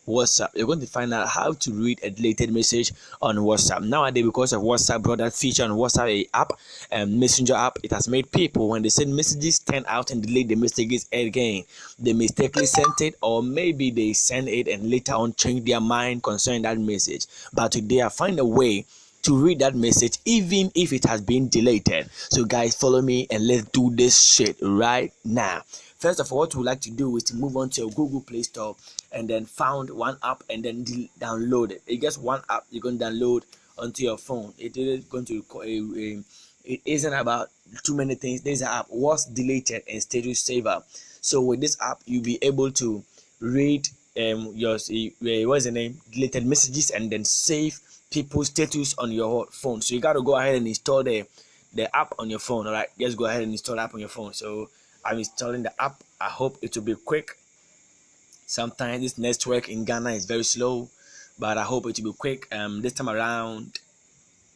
WhatsApp. You're going to find out how to read a deleted message on WhatsApp. Nowadays, because of WhatsApp brought that feature on WhatsApp a app and messenger app, it has made people when they send messages turn out and delete the messages again. They mistakenly sent it, or maybe they send it and later on change their mind concerning that message. But today I find a way to read that message even if it has been deleted. So guys, follow me and let's do this shit right now. First of all, what we like to do is to move on to your Google Play Store and then found one app and then download it. It's just one app you're going to download onto your phone. It is going to it isn't about too many things. There's an app was deleted and status saver. So with this app, you'll be able to read your what's the name deleted messages and then save people's status on your phone. So you got to go ahead and install the app on your phone. All right, just go ahead and install the app on your phone. So I'm installing the app. I hope it will be quick. Sometimes this network in Ghana is very slow, but I hope it will be quick this time around.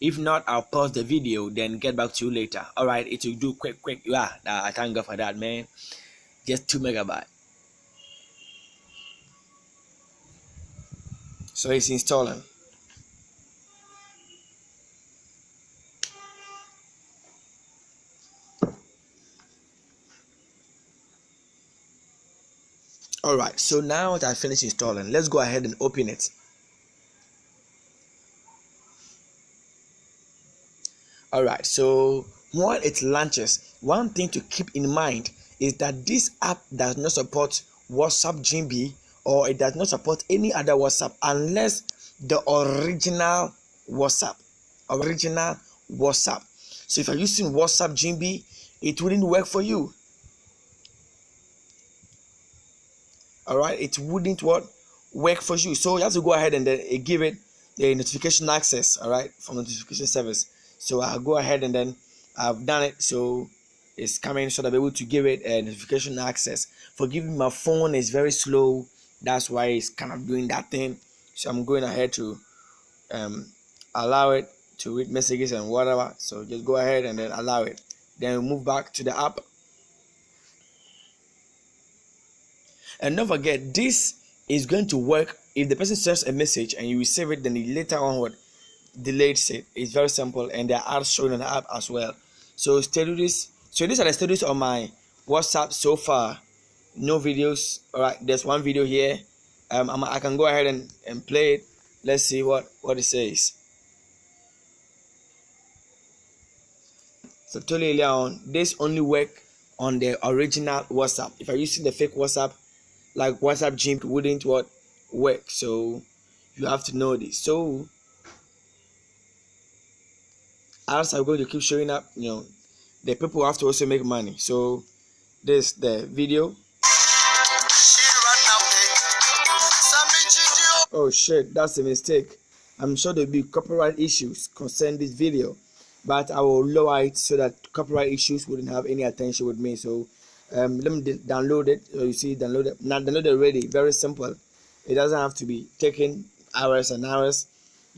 If not, I'll pause the video then get back to you later. All right, it will do quick. Yeah, I thank God for that, man. Just 2 megabytes. So it's installing. All right, so now that I finished installing, let's go ahead and open it. All right, so when it launches, one thing to keep in mind is that this app does not support WhatsApp GB, or it does not support any other WhatsApp unless the original WhatsApp. So if you're using WhatsApp GB, it wouldn't work for you. All right, it wouldn't work for you. So you have to go ahead and then give it the notification access. All right, from notification service. So I'll go ahead and then I've done it. So it's coming, so that I'll be able to give it a notification access. Forgive me, my phone is very slow. That's why it's kind of doing that thing. So I'm going ahead to allow it to read messages and whatever. So just go ahead and then allow it. Then we move back to the app. And don't forget, this is going to work if the person sends a message and you receive it, then he later on deletes it. It's very simple, and there are ads showing on the app as well. So status. So these are the status on my WhatsApp so far. No videos. All right, there's one video here. I can go ahead and play it. Let's see what it says. So totally earlier on, this only work on the original WhatsApp. If you're using the fake WhatsApp, like WhatsApp Gym, wouldn't work. So you have to know this. So ads are going to keep showing up. The people have to also make money. So this the video. Oh shit, that's a mistake. I'm sure there'll be copyright issues concerning this video, but I will lower it so that copyright issues wouldn't have any attention with me. So let me download it. So you see, download it. Now download it already. Very simple. It doesn't have to be taking hours and hours.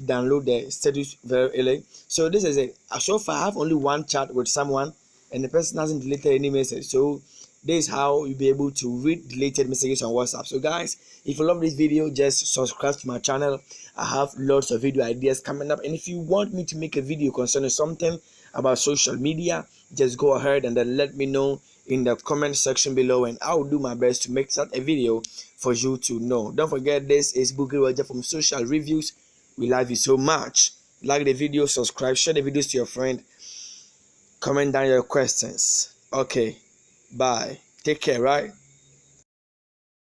Download the status very early. So this is it. So far I have only one chat with someone, and the person hasn't deleted any message. So this is how you'll be able to read deleted messages on WhatsApp. So guys, if you love this video, just subscribe to my channel. I have lots of video ideas coming up, and if you want me to make a video concerning something about social media, just go ahead and then let me know in the comment section below, and I'll do my best to make that a video for you to know. Don't forget, this is Boogie Roger from Social Reviews. We love you so much. Like the video, subscribe, share the videos to your friend, comment down your questions. Okay, bye. Take care, right?